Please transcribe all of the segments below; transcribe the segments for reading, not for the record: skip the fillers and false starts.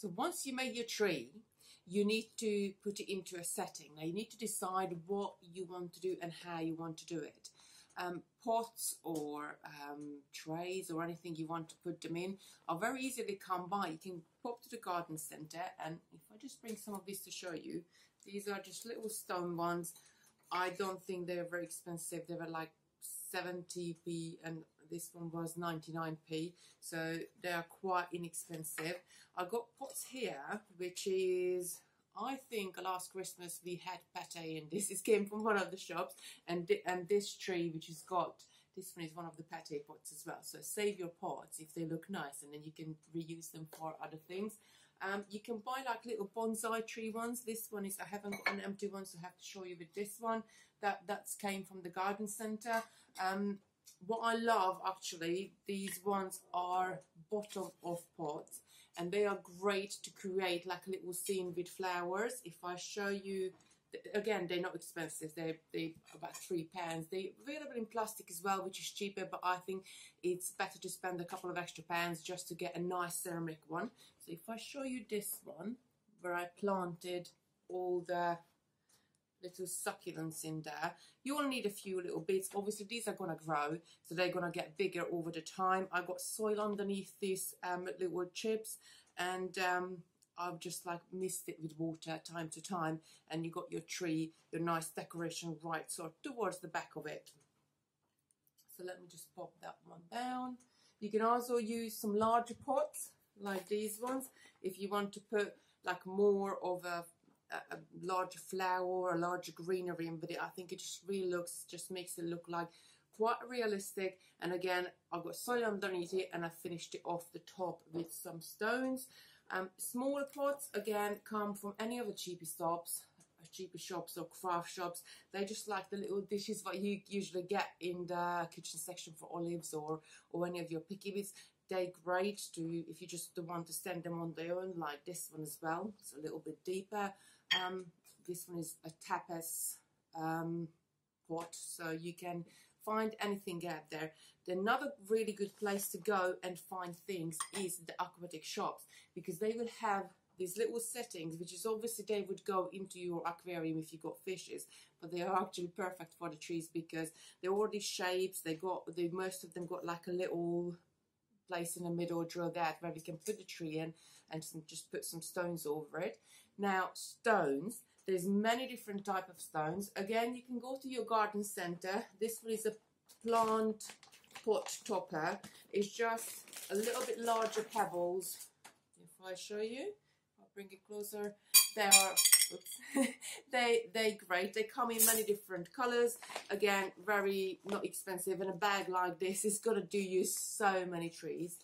So once you make your tree, you need to put it into a setting. Now you need to decide what you want to do and how you want to do it. Pots or trays or anything you want to put them in are very easy to come by. You can pop to the garden centre, and if I just bring some of these to show you, these are just little stone ones. I don't think they're very expensive. They were like 70p and this one was 99p, so they are quite inexpensive. I got pots here, which is, I think last Christmas we had pate in this. This came from one of the shops, and this tree, which has got, this one is one of the pate pots as well. So save your pots if they look nice, and then you can reuse them for other things. You can buy like little bonsai tree ones. This one is, I haven't got an empty one, so I have to show you with this one. That's came from the garden centre. What I love, actually, these ones are bottom of pots, and they are great to create like a little scene with flowers. If I show you, again, they're not expensive. They're about £3. They're available in plastic as well, which is cheaper, but I think it's better to spend a couple of extra pounds just to get a nice ceramic one. So if I show you this one, where I planted all the little succulents in there, you will need a few little bits. Obviously these are going to grow, so they're going to get bigger over the time. I got soil underneath these little chips, and I've just like mixed it with water time to time, and you got your tree, your nice decoration right sort of towards the back of it. So let me just pop that one down. You can also use some larger pots like these ones if you want to put like more of a larger flower or a larger greenery in with it. I think it just really just makes it look like quite realistic. And again, I've got soil underneath it, and I finished it off the top with some stones. Smaller pots again come from any of the cheaper shops or craft shops. They're just like the little dishes that you usually get in the kitchen section for olives or any of your picky bits. They're great to, if you just want to stand them on their own, like this one as well. It's a little bit deeper. This one is a tapas pot, so you can find anything out there. Another really good place to go and find things is the aquatic shops, because they will have these little settings, which is obviously they would go into your aquarium if you got fishes, but they are actually perfect for the trees because they're already shapes. Most of them got like a little place in the middle, drill that where we can put the tree in and just put some stones over it. Now stones, there's many different type of stones. Again, you can go to your garden centre. This one is a plant pot topper. It's just a little bit larger pebbles. If I show you, I'll bring it closer. They are, oops, they're great. They come in many different colours. Again, very not expensive, and a bag like this is going to do you so many trees.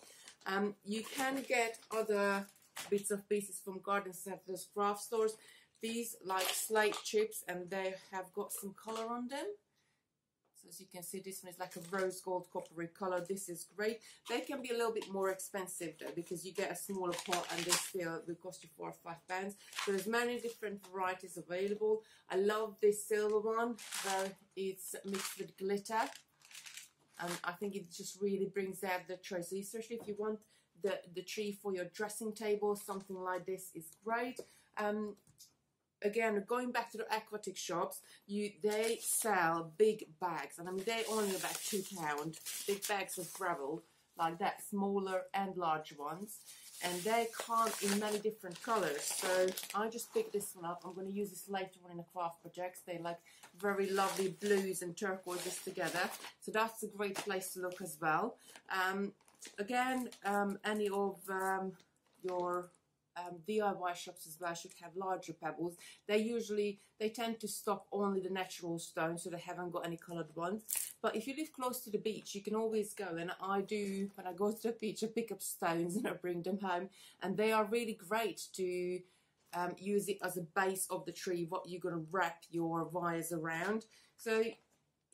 You can get other bits of pieces from garden centres, craft stores. These like slate chips, and they have got some colour on them. So as you can see, this one is like a rose gold coppery colour. This is great. They can be a little bit more expensive though, because you get a smaller pot and they still will cost you £4 or £5. So there's many different varieties available. I love this silver one where it's mixed with glitter, and I think it just really brings out the tree. So especially if you want the tree for your dressing table, something like this is great. Again, going back to the aquatic shops, they sell big bags, and I mean they're only about £2, big bags of gravel like that, smaller and large ones, and they come in many different colours. So I just picked this one up. I'm going to use this later on in a craft project. They're like very lovely blues and turquoises together, so that's a great place to look as well. Again, any of your DIY shops as well should have larger pebbles. They tend to stock only the natural stones, so they haven't got any coloured ones. But if you live close to the beach, you can always go, and I do, when I go to the beach, I pick up stones and I bring them home, and they are really great to use it as a base of the tree, what you're going to wrap your wires around. So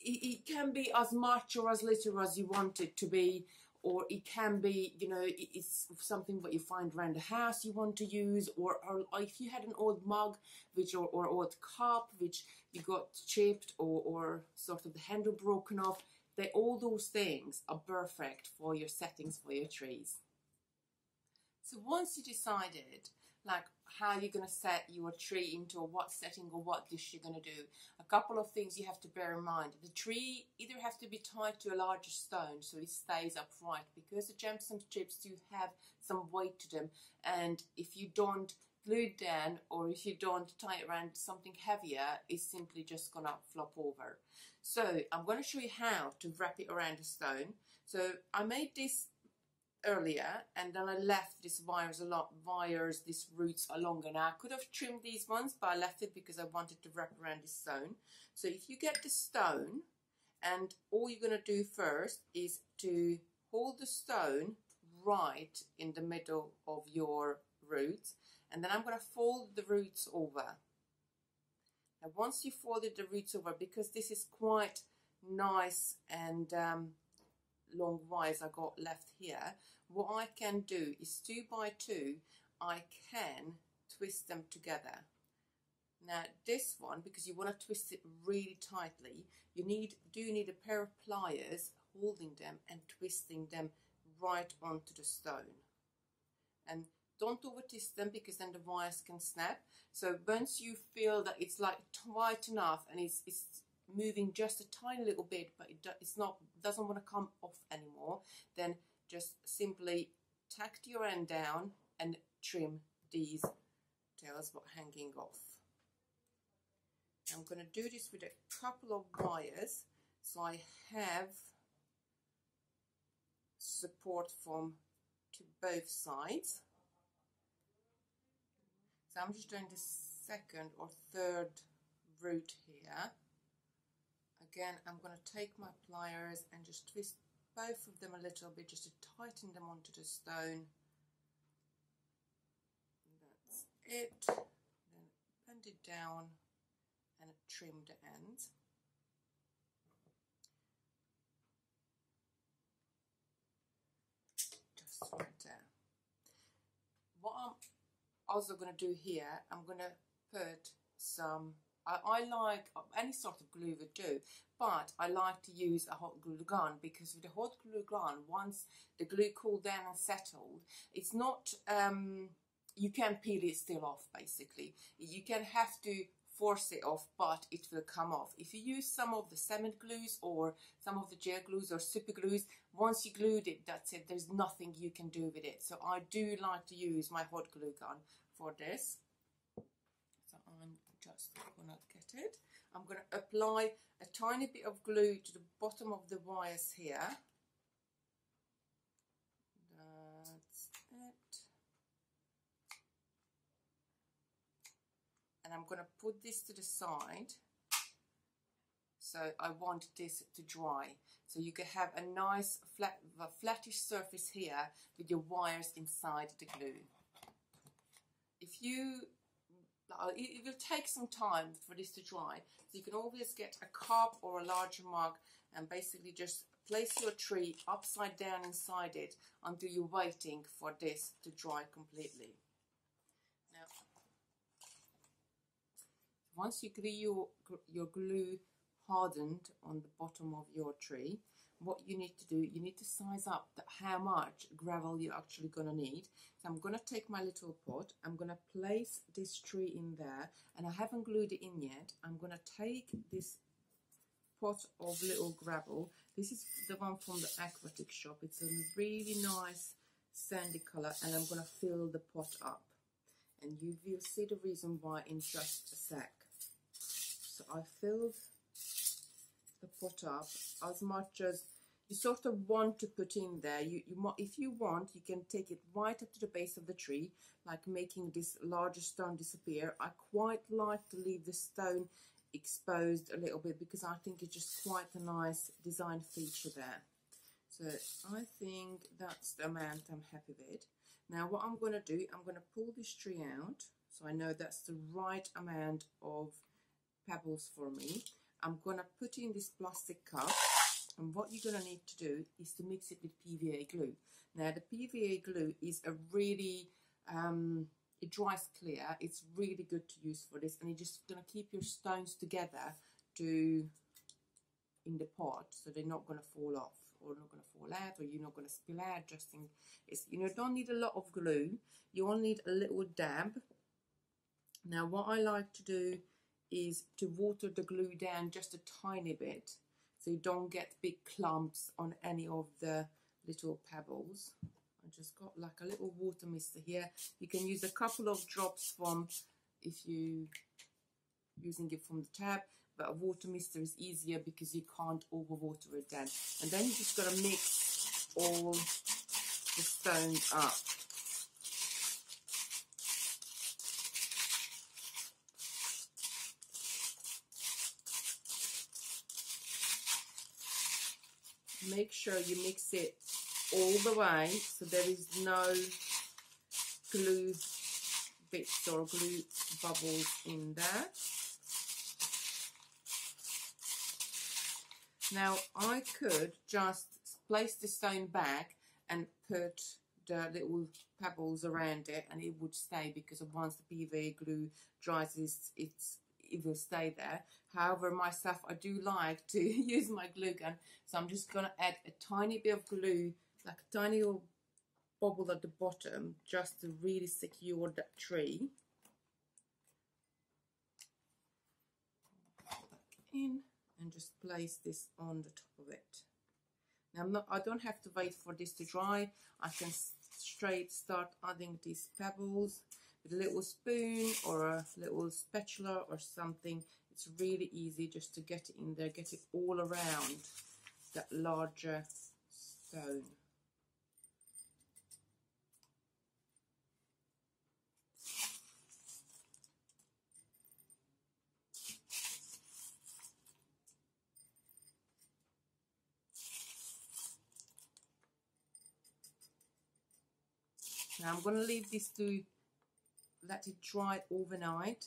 it can be as much or as little as you want it to be, or it can be, you know, it's something that you find around the house you want to use, or if you had an old mug or old cup which you got chipped or sort of the handle broken off, all those things are perfect for your settings for your trees. So once you decided like how you're going to set your tree into what setting or what dish you're going to do, a couple of things you have to bear in mind. The tree either has to be tied to a larger stone so it stays upright, because the gemstone strips do have some weight to them, and if you don't glue it down or if you don't tie it around something heavier, it's simply just going to flop over. So I'm going to show you how to wrap it around the stone. So I made this earlier, and then I left these these roots along, and I could have trimmed these ones, but I left it because I wanted to wrap around the stone. So if you get the stone, and all you're going to do first is to hold the stone right in the middle of your roots, and then I'm going to fold the roots over. Now once you folded the roots over, because this is quite nice and long wires I got left here, what I can do is 2 by 2, I can twist them together. Now this one, because you want to twist it really tightly, you do need a pair of pliers holding them and twisting them right onto the stone. And don't over twist them, because then the wires can snap. So once you feel that it's like tight enough and it's moving just a tiny little bit, but doesn't want to come off anymore, then just simply tack your end down and trim these tails but hanging off. I'm going to do this with a couple of wires so I have support from to both sides. So I'm just doing the second or third root here. Again, I'm going to take my pliers and just twist both of them a little bit just to tighten them onto the stone. That's it. Then bend it down and trim the ends. Just right there. What I'm also going to do here, I'm going to put some, I like any sort of glue would do, but I like to use a hot glue gun, because with the hot glue gun, once the glue cooled down and settled, it's not, you can peel it still off basically. You can have to force it off, but it will come off. If you use some of the cement glues or some of the gel glues or super glues, once you glued it, that's it. There's nothing you can do with it. So I do like to use my hot glue gun for this. So I'm just gonna get it. I'm gonna apply a tiny bit of glue to the bottom of the wires here. That's it. And I'm going to put this to the side. So I want this to dry. So you can have a nice flattish surface here with your wires inside the glue. If you, it will take some time for this to dry. So you can always get a cup or a larger mug and basically just place your tree upside down inside it until you're waiting for this to dry completely. Now, once you glue your glue hardened on the bottom of your tree, what you need to do, you need to size up how much gravel you're actually going to need. So I'm going to take my little pot, I'm going to place this tree in there, and I haven't glued it in yet. I'm going to take this pot of little gravel. This is the one from the aquatic shop. It's a really nice sandy color, and I'm going to fill the pot up. And you will see the reason why in just a sec. So I filled the pot up as much as you sort of want to put in there. If you want, you can take it right up to the base of the tree, like making this larger stone disappear. I quite like to leave the stone exposed a little bit because I think it's just quite a nice design feature there. So I think that's the amount I'm happy with. Now what I'm going to do, I'm going to pull this tree out so I know that's the right amount of pebbles for me. I'm going to put in this plastic cup, and what you're going to need to do is to mix it with PVA glue. Now the PVA glue is a really, it dries clear, it's really good to use for this, and you're just going to keep your stones together in the pot so they're not going to fall off. or not going to fall out, or you're not going to spill out. Just in, you don't need a lot of glue. You only need a little dab. Now what I like to do is to water the glue down just a tiny bit, so you don't get big clumps on any of the little pebbles. I just got like a little water mister here. You can use a couple of drops from, if you using it from the tap, but a water mister is easier because you can't over water it down. And then you just got to mix all the stones up. Make sure you mix it all the way so there is no glue bits or glue bubbles in there. Now I could just place the stone back and put the little pebbles around it and it would stay, because once the PVA glue dries it will stay there. However, myself, I do like to use my glue gun, so I'm just going to add a tiny bit of glue, like a tiny little bubble at the bottom, just to really secure that tree. Back in and just place this on the top of it. Now I don't have to wait for this to dry. I can straight start adding these pebbles with a little spoon or a little spatula or something. It's really easy just to get it in there, get it all around that larger stone. Now I'm going to leave this to let it dry overnight,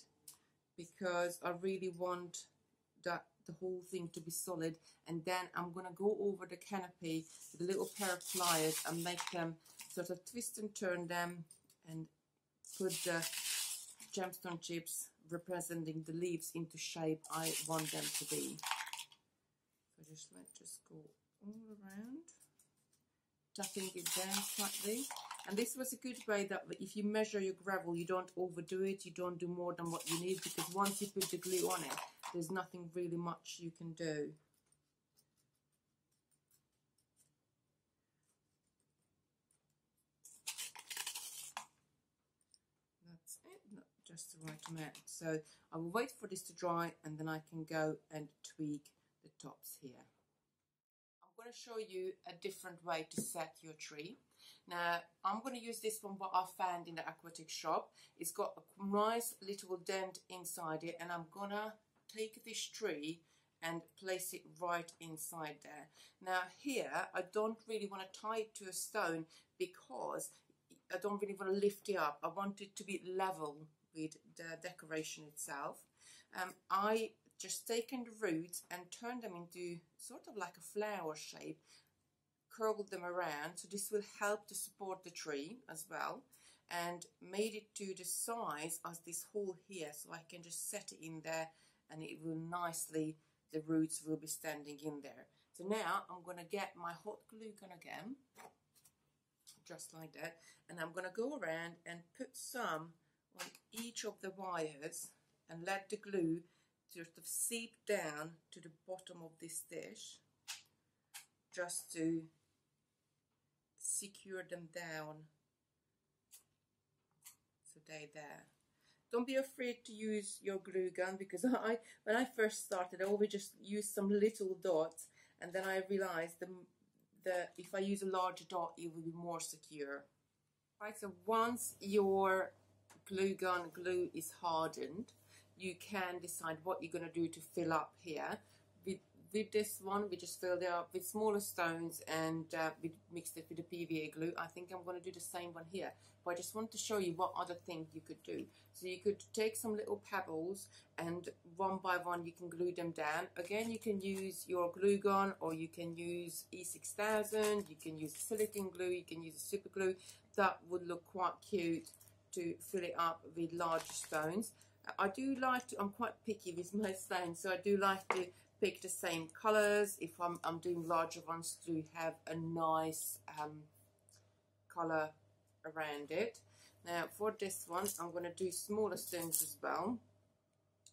because I really want the whole thing to be solid, and then I'm going to go over the canopy with a little pair of pliers and make them sort of twist and turn them and put the gemstone chips representing the leaves into shape I want them to be. So just go all around, tapping it down slightly. And this was a good way that if you measure your gravel, you don't overdo it, you don't do more than what you need, because once you put the glue on it, there's nothing really much you can do. That's it, not just the right amount. So I will wait for this to dry, and then I can go and tweak the tops here. I'm going to show you a different way to set your tree. Now I'm going to use this from what I found in the aquatic shop. It's got a nice little dent inside it, and I'm going to take this tree and place it right inside there. Now here I don't really want to tie it to a stone, because I don't really want to lift it up. I want it to be level with the decoration itself. I just taken the roots and turned them into sort of like a flower shape, curled them around, so this will help to support the tree as well, and made it to the size as this hole here, so I can just set it in there and it will nicely, the roots will be standing in there. So now I'm going to get my hot glue gun again, just like that, and I'm going to go around and put some on each of the wires and let the glue sort of seep down to the bottom of this dish, just to secure them down, so they're there. Don't be afraid to use your glue gun, because when I first started, I always just used some little dots, and then I realized if I use a larger dot, it will be more secure. Right, so once your glue gun glue is hardened, you can decide what you're going to do to fill up here. With this one, we just filled it up with smaller stones, and we mixed it with the PVA glue. I think I'm going to do the same one here, but I just want to show you what other thing you could do. So you could take some little pebbles, and one by one you can glue them down. Again, you can use your glue gun, or you can use E6000, you can use silicone glue, you can use a super glue. That would look quite cute to fill it up with larger stones. I do like to, I'm quite picky with my stones, so I do like to pick the same colors if I'm doing larger ones to have a nice color around it. Now for this one I'm going to do smaller stones as well.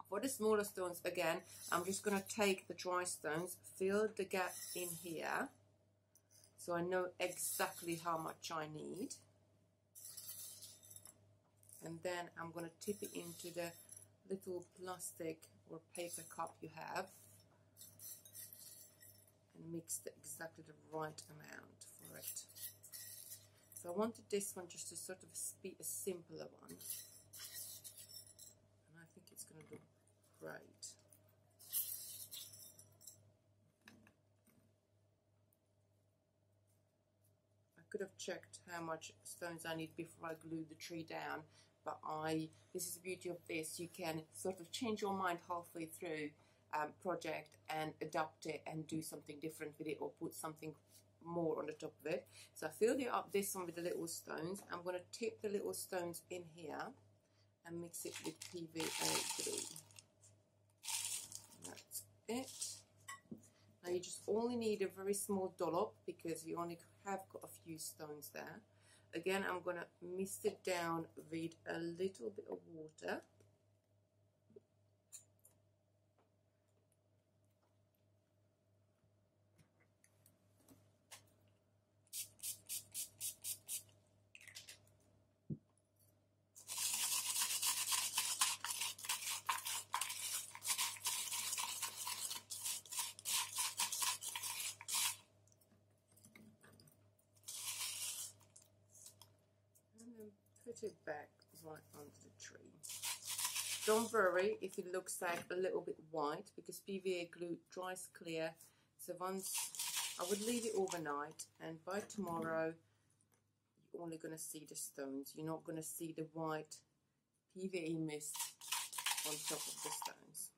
For the smaller stones again, I'm just going to take the dry stones, fill the gap in here so I know exactly how much I need, and then I'm going to tip it into the little plastic or paper cup you have and mix exactly the right amount for it. So I wanted this one just to sort of be a simpler one, and I think it's going to look great. I could have checked how much stones I need before I glued the tree down, but this is the beauty of this, you can sort of change your mind halfway through project and adapt it and do something different with it or put something more on the top of it. So I filled it up this one with the little stones. I'm going to tip the little stones in here and mix it with PVA glue. That's it. Now you just only need a very small dollop because you only have got a few stones there. Again, I'm going to mist it down with a little bit of water. Put it back right onto the tree. Don't worry if it looks like a little bit white because PVA glue dries clear. So once I would leave it overnight, and by tomorrow you're only going to see the stones. You're not going to see the white PVA mist on top of the stones.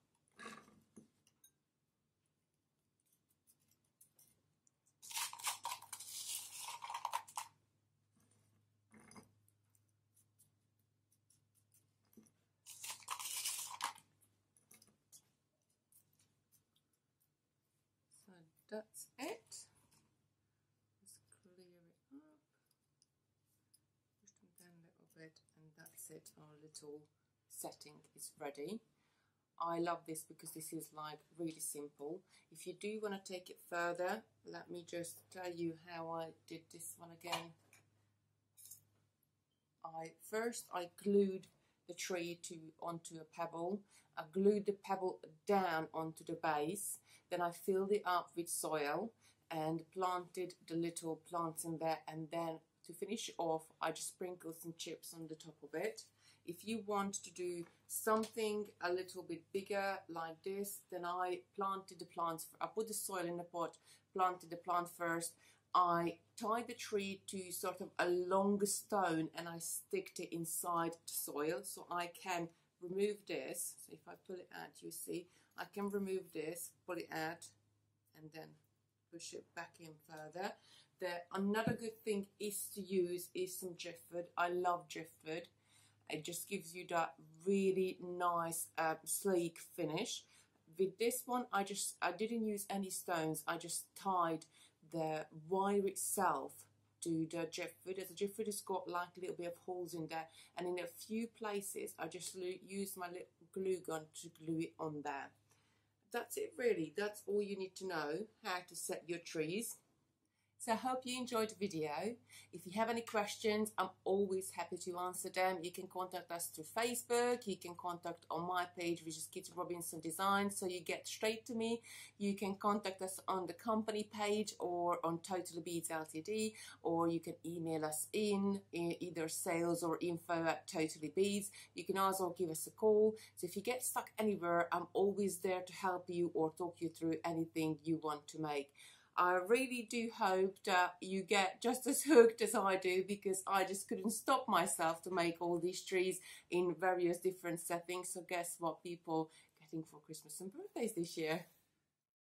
That's it. Just clear it up, push them down a little bit, and that's it. Our little setting is ready. I love this because this is like really simple. If you do want to take it further, let me just tell you how I did this one again. I glued the tree onto a pebble. I glued the pebble down onto the base. Then I filled it up with soil and planted the little plants in there. And then to finish off, I just sprinkled some chips on the top of it. If you want to do something a little bit bigger like this, then I planted the plants. I put the soil in the pot, planted the plant first. I tied the tree to sort of a longer stone and I sticked it inside the soil so I can remove this. So if I pull it out, you see, I can remove this, pull it out, and then push it back in further. Another good thing is to use some driftwood. I love driftwood. It just gives you that really nice sleek finish. With this one, I didn't use any stones. I just tied the wire itself to the driftwood, as the driftwood has got like a little bit of holes in there, and in a few places I just used my little glue gun to glue it on there. That's it really. That's all you need to know how to set your trees. So I hope you enjoyed the video. If you have any questions, I'm always happy to answer them. You can contact us through Facebook. You can contact on my page, which is Kitty Robinson Design, so you get straight to me. You can contact us on the company page or on Totallybeads Ltd, or you can email us in either sales or info@Totallybeads. You can also give us a call. So if you get stuck anywhere, I'm always there to help you or talk you through anything you want to make. I really do hope that you get just as hooked as I do, because I just couldn't stop myself to make all these trees in various different settings. So guess what people are getting for Christmas and birthdays this year?